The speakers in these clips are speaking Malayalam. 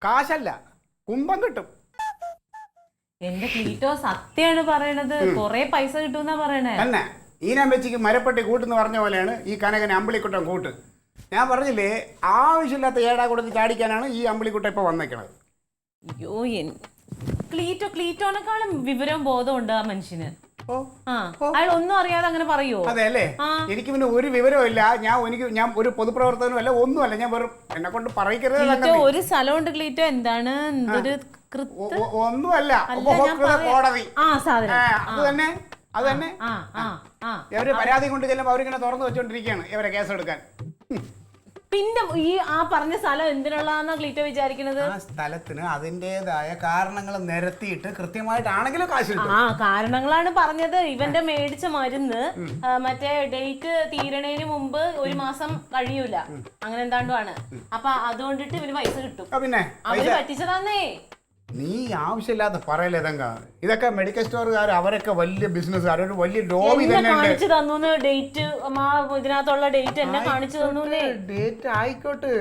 കാശല്ല, കുംഭം കിട്ടും. എന്റെ ക്ലീറ്റോ സത്യമാണ് പറയണത്. കൊറേ പൈസ കിട്ടുമെന്നാ പറയണേ. തന്നെ ഈനാൻ വെച്ചിക്ക് മരപ്പെട്ടി കൂട്ടെന്ന് പറഞ്ഞ പോലെയാണ് ഈ കനകന് അമ്പിളിക്കുട്ടൻ കൂട്ട്. ഞാൻ പറഞ്ഞില്ലേ, ആവശ്യമില്ലാത്ത ഏടാ കൊടുത്ത് ചാടിക്കാനാണ് ഈ അമ്പിളിക്കുട്ടൻ ഇപ്പൊ വന്നേക്കണത്. അയ്യോ, ക്ലീറ്റോനെക്കാളും വിവരവും ബോധവും ഉണ്ട് ആ മനുഷ്യന്. അയാൾ ഒന്നും അറിയാതെ അങ്ങനെ പറയോ? അതെ അല്ലേ? എനിക്ക് പിന്നെ ഒരു വിവരവും ഇല്ല. ഞാൻ ഒരു പൊതുപ്രവർത്തകനും അല്ല, ഒന്നുമല്ല. ഞാൻ വെറും എന്നെ കൊണ്ട് പറയിക്കരുത്. ഒരു സ്ഥലമുണ്ട് ക്ലീറ്റോ. എന്താണ്? ഒന്നുമല്ല, കോടതി. അത് തന്നെ. ഇവര് പരാതി കൊണ്ട് ചെല്ലുമ്പോ അവരിങ്ങനെ തുറന്നു വെച്ചോണ്ടിരിക്കുകയാണ് ഇവരെ കേസെടുക്കാൻ. പിന്നെ ഈ ആ പറഞ്ഞ സ്ഥലം എന്തിനുള്ളതാന്നാ ക്ലീറ്റോ വിചാരിക്കുന്നത്? ആ സ്ഥലത്തിന് അതിന്റേതായ കാരണങ്ങൾ നിരത്തിയിട്ട് കൃത്യമായിട്ടാണെങ്കിലും കാശ് കിട്ടും. കാരണങ്ങളാണ് പറഞ്ഞത്. ഇവന്റെ മേടിച്ച മരുന്ന് മറ്റേ ഡേറ്റ് തീരണേന് മുമ്പ് 1 മാസം കഴിയൂല, അങ്ങനെ എന്താണ്ടുമാണ്. അപ്പൊ അതുകൊണ്ടിട്ട് ഇവന് പൈസ കിട്ടും. പിന്നെ അവര് പറ്റിച്ചതാന്നേ. നീ ആവശ്യമില്ലാത്ത പറയല്ലേ തങ്ക. ഇതൊക്കെ മെഡിക്കൽ സ്റ്റോറുകാർ, അവരൊക്കെ വലിയ ബിസിനസ്സുകാർ, ഒരു വലിയ ലോബി തന്നെ കാണിച്ചു തന്നു. ഡേറ്റ് ഇതിനകത്തുള്ള ഡേറ്റ് എന്നെ കാണിച്ചു തന്നു. ഡേറ്റ് ആയിക്കോട്ടെ,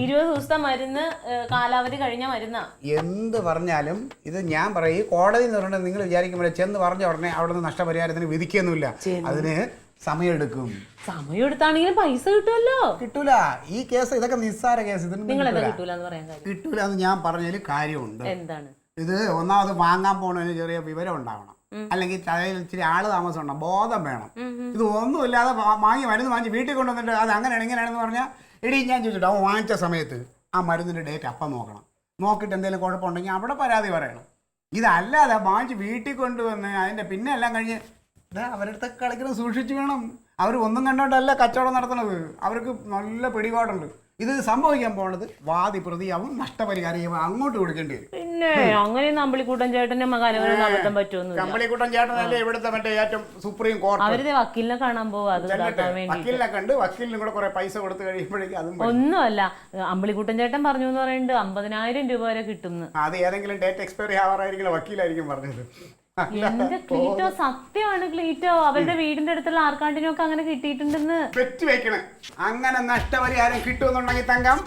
20 ദിവസത്തെ മരുന്ന് കാലാവധി കഴിഞ്ഞ മരുന്നാ. എന്ത് പറഞ്ഞാലും ഇത് ഞാൻ പറയും, കോടതി എന്ന് പറഞ്ഞാൽ നിങ്ങൾ വിചാരിക്കുമ്പോൾ ചെന്ന് പറഞ്ഞ ഉടനെ അവിടെ നിന്ന് നഷ്ടപരിഹാരത്തിന് വിധിക്കൊന്നുമില്ല. അതിന് സമയമെടുക്കും. സമയം എടുത്താണെങ്കിലും പൈസ കിട്ടുമല്ലോ. കിട്ടൂല. ഈ കേസ് ഇതൊക്കെ നിസ്സാര കേസ്. കിട്ടൂല എന്ന് ഞാൻ പറഞ്ഞതിൽ കാര്യമുണ്ട്. എന്താണ്? ഇത് ഒന്നാമത് വാങ്ങാൻ പോണതിന് ചെറിയ വിവരം ഉണ്ടാവണം, അല്ലെങ്കിൽ തലയിൽ ഇച്ചിരി ആള് താമസം ഉണ്ടാവും, ബോധം വേണം. ഇത് ഒന്നുമില്ലാതെ മരുന്ന് വാങ്ങി വീട്ടിൽ കൊണ്ടുവന്നിട്ട് അത് അങ്ങനെയാണ് ഇങ്ങനെയാണെന്ന് പറഞ്ഞാൽ, എടീ ഞാൻ ചോദിച്ചിട്ട് അവൻ വാങ്ങിച്ച സമയത്ത് ആ മരുന്നിന്റെ ഡേറ്റ് അപ്പം നോക്കണം. നോക്കിയിട്ട് എന്തെങ്കിലും കുഴപ്പമുണ്ടെങ്കിൽ അവിടെ പരാതി പറയണം. ഇതല്ലാതെ വാങ്ങിച്ച് വീട്ടിൽ കൊണ്ടുവന്ന് അതിന്റെ പിന്നെ എല്ലാം കഴിഞ്ഞ് അവരുടെ കളിക്കണം, സൂക്ഷിച്ചു വേണം. അവർ ഒന്നും കണ്ടോണ്ടല്ല കച്ചവടം നടത്തുന്നത്. അവർക്ക് നല്ല പിടിപാടുണ്ട്. ഇത് സംഭവിക്കാൻ പോകുന്നത് വാദി പ്രതിയാവും, നഷ്ടപരിഹാരം അങ്ങോട്ട് കൊടുക്കേണ്ടി വരും. പിന്നെ അങ്ങനെയൊന്നും അമ്പിളിക്കൂട്ടൻ ചേട്ടന്റെ നടത്താൻ പറ്റുമെന്ന്. അമ്പിളിക്കൂട്ടൻ ചേട്ടനല്ലേ ഇവിടുത്തെ മറ്റേ ഏറ്റവും സുപ്രീം കോടതി. അവരുടെ വക്കീലിനെ കാണാൻ പോവാ. വക്കീലിനെ കണ്ട് വക്കീലിനും കൂടെ കുറെ പൈസ കൊടുത്തു കഴിയുമ്പോഴേക്കും അതും ഒന്നുമല്ല. അമ്പിളിക്കൂട്ടൻ ചേട്ടൻ പറഞ്ഞു എന്ന് പറയുന്നുണ്ട് 50,000 രൂപ വരെ കിട്ടും. അത് ഏതെങ്കിലും ഡേറ്റ് എക്സ്പയറി ആവാറായിരിക്കും വക്കീലായിരിക്കും പറഞ്ഞത്. എന്റെ ക്ലീറ്റോ സത്യമാണ്. ക്ലീറ്റോ അവരുടെ വീടിന്റെ അടുത്തുള്ള ആർക്കാണ്ടിനൊക്കെ അങ്ങനെ കിട്ടിയിട്ടുണ്ടെന്ന് വെക്കണേ. അങ്ങനെ നഷ്ടപരിഹാരം കിട്ടുമെന്നുണ്ടെങ്കിൽ തങ്കം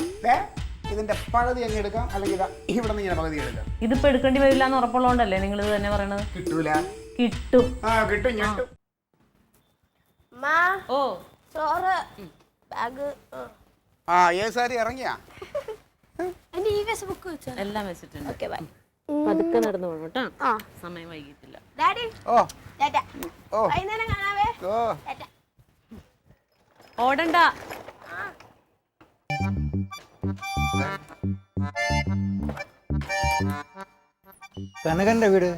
ഇതിന്റെ പകുതി അങ്ങ് എടുക്കാം, അല്ലെങ്കിൽ ഇവിടെ നിന്ന് ഇങ്ങനെ പകുതി എടുക്കാം. ഇതിപ്പോ എടുക്കേണ്ടി വരില്ല എന്ന് ഉറപ്പുള്ളതുകൊണ്ടല്ലേ നിങ്ങൾ ഇത് തന്നെ പറയണത്? കിട്ടൂല. കിട്ടും. കിട്ടും. ഓ ചോറ് ബാഗ് സാരി ഇറങ്ങിയാ എല്ലാം വെച്ചിട്ടുണ്ട്. Okay bye. പതുക്കെ നടന്നു പോകണം കേട്ടോ. സമയം വൈകിട്ടില്ല. ഡാഡി വൈകുന്നേരം കാണാവേ. ഓടണ്ട. കനകന്റെ വീട്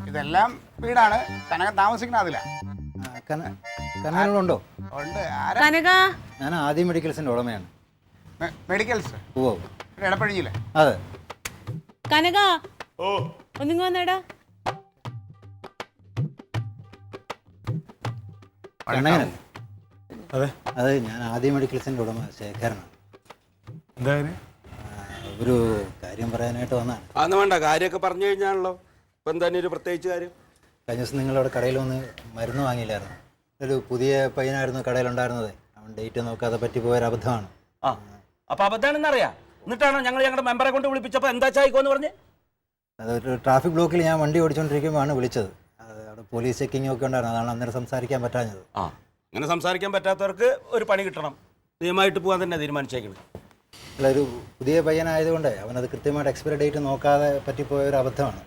ഇതെല്ലാം വീടാണ്. കനകൻ താമസിക്കണ അതില. കനകനുണ്ടോ? ഉണ്ട്. കനക, ഞാൻ ആദ്യ മെഡിക്കൽസിന്റെ ഉടമയാണ്. മെഡിക്കൽസ്? ഓ, എടപ്പഴിഞ്ഞില്ലേ? അതെ. കനക ഒന്നിങ്ങ് വന്നേടാ. കനകനല്ലേ? അതെ, ഞാൻ ആദ്യ മെഡിക്കൽസിന്റെ ഉടമ ശേഖരനാണ്. ഒരു കാര്യം പറയാനായിട്ട് വന്നാണ്. അന്ന് വേണ്ട, കാര്യമൊക്കെ പറഞ്ഞു കഴിഞ്ഞാണല്ലോ. ഇപ്പം എന്താ ഒരു പ്രത്യേകിച്ച് കാര്യം? കഴിഞ്ഞ ദിവസം നിങ്ങളവിടെ കടയിൽ വന്ന് മരുന്ന് വാങ്ങിയില്ലായിരുന്നു? ഒരു പുതിയ പയ്യനായിരുന്നു കടയിലുണ്ടായിരുന്നത്. അവൻ ഡേറ്റ് നോക്കാതെ പറ്റിപ്പോയൊരു അബദ്ധമാണ്. അപ്പൊ അബദ്ധമാണെന്ന് അറിയാം. എന്നിട്ടാണോ ഞങ്ങൾ ഞങ്ങളുടെ മെമ്പറെ കൊണ്ട് വിളിപ്പിച്ചപ്പോൾ എന്താ ചായിക്കോന്ന് പറഞ്ഞ്? അതൊരു ട്രാഫിക് ബ്ലോക്കിൽ ഞാൻ വണ്ടി ഓടിച്ചുകൊണ്ടിരിക്കുമ്പോഴാണ് വിളിച്ചത്. അവിടെ പോലീസ് ചെക്കിംഗ് ഒക്കെ ഉണ്ടായിരുന്നു. അതാണ് അന്നേരം സംസാരിക്കാൻ പറ്റാഞ്ഞത്. അങ്ങനെ സംസാരിക്കാൻ പറ്റാത്തവർക്ക് ഒരു പണി കിട്ടണം. നിയമമായിട്ട് പോകാൻ തന്നെ തീരുമാനിച്ചേക്കുന്നത്. അല്ല, ഒരു പുതിയ പയ്യനായതുകൊണ്ട് അവനത് കൃത്യമായിട്ട് എക്സ്പയറി ഡേറ്റ് നോക്കാതെ പറ്റിപ്പോയൊരു അബദ്ധമാണ്.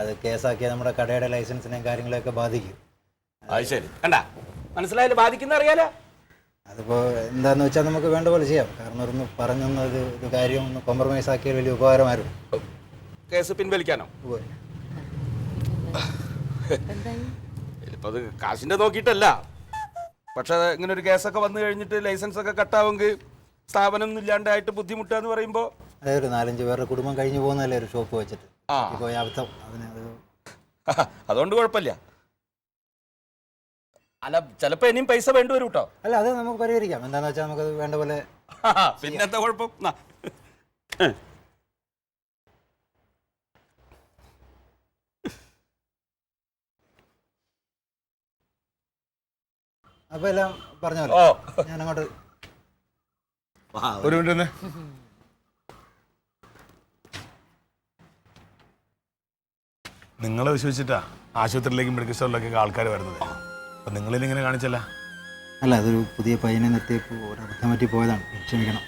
അത് കേസാക്കിയാൽ നമ്മുടെ കടയുടെ ലൈസൻസിനെയും കാര്യങ്ങളെയൊക്കെ ബാധിക്കും. അത് ശരി, കണ്ടാ മനസ്സിലായാലും ബാധിക്കുന്ന അറിയാലോ. അതിപ്പോൾ എന്താന്ന് വെച്ചാൽ നമുക്ക് വേണ്ട പോലെ ചെയ്യാം. കാരണം ഒന്ന് പറഞ്ഞൊന്നത് ഒരു കാര്യം ഒന്ന് കോംപ്രമൈസ് ആക്കിയാൽ വലിയ ഉപകാരമായിരുന്നു. കേസ് പിൻവലിക്കാനോ? ഇപ്പം അത് കാശിൻ്റെ നോക്കിയിട്ടല്ല. പക്ഷെ ഇങ്ങനെ ഒരു കേസൊക്കെ വന്നു കഴിഞ്ഞിട്ട് ലൈസൻസ് ഒക്കെ കട്ടാവുമെങ്കിൽ സ്ഥാപനം ഒന്നും ഇല്ലാണ്ടായിട്ട് ബുദ്ധിമുട്ടുക എന്ന് പറയുമ്പോൾ അതായത് ഒരു 4-5 പേരുടെ കുടുംബം കഴിഞ്ഞു പോകുന്നതല്ലേ ഒരു ഷോപ്പ് വെച്ചിട്ട്. ഇപ്പോൾ അബദ്ധം അതുകൊണ്ട് കുഴപ്പമില്ല. അല്ല, ചിലപ്പോൾ ഇനിയും പൈസ വേണ്ടി വരും കേട്ടോ. അല്ല, അത് നമുക്ക് പരിഹരിക്കാം. എന്താണെന്ന് വെച്ചാൽ നമുക്കത് വേണ്ട പോലെ. പിന്നെന്താ കുഴപ്പം? അപ്പോൾ എല്ലാം പറഞ്ഞല്ലോ. ഞാൻ അങ്ങോട്ട് ഒരു മിനിറ്റ്. നിങ്ങളെ വിശ്വസിച്ചിട്ടാ ആശുപത്രിയിലേക്കും മെഡിക്കൽ സ്റ്റോറിലേക്കൊക്കെ ആൾക്കാർ വരുന്നത്. അപ്പം നിങ്ങളിതിങ്ങനെ കാണിച്ചല്ല. അല്ല, അതൊരു പുതിയ പയ്യനെ നിർത്തിയപ്പോൾ ഒരു അബദ്ധം പറ്റി പോയതാണ്. ക്ഷമിക്കണം.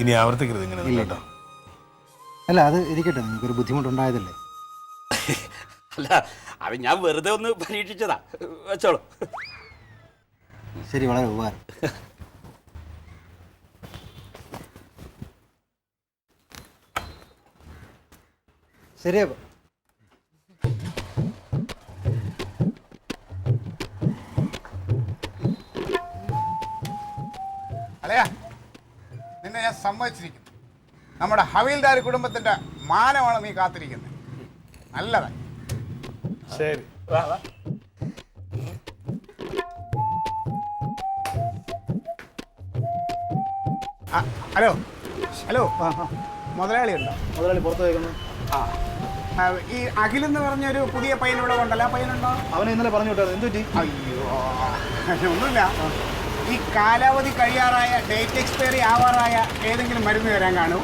ഇനി ആവർത്തിക്കരുത് ഇങ്ങനെ കേട്ടോ. അല്ല, അത് ഇരിക്കട്ടെ, നിങ്ങൾക്കൊരു ബുദ്ധിമുട്ടുണ്ടായതല്ലേ. അല്ല അത് ഞാൻ വെറുതെ ഒന്ന് പരീക്ഷിച്ചതാ. വെച്ചോളൂ. ശരി, വളരെ ഉപകാരം. ശരിയപ്പോൾ അല്ലയാ, നിന്നെ ഞാൻ സമ്മതിച്ചിരിക്കുന്നു. നമ്മുടെ ഹവീൽദാർ കുടുംബത്തിന്റെ മാനമാണ് നീ കാത്തിരിക്കുന്നത്. നല്ലതായി. ശരി. ഹലോ ഹലോ, മുതലാളി ഉണ്ടോ? മുതലാളി പുറത്ത് വയ്ക്കുന്നു. ഈ അഖിലെന്ന് പറഞ്ഞൊരു പുതിയ പയ്യനിവിടെ ഉണ്ടല്ലോ, ആ പയ്യനുണ്ടോ? അവനെ ഇന്നലെ പറഞ്ഞു വിട്ടായിരുന്നു. എന്ത് പറ്റി? അയ്യോ, ഒന്നുമില്ല. ഈ കാലാവധി കഴിയാറായ, ഡേറ്റ് എക്സ്പയറി ആവാറായ ഏതെങ്കിലും മരുന്ന് തരാൻ കാണൂ.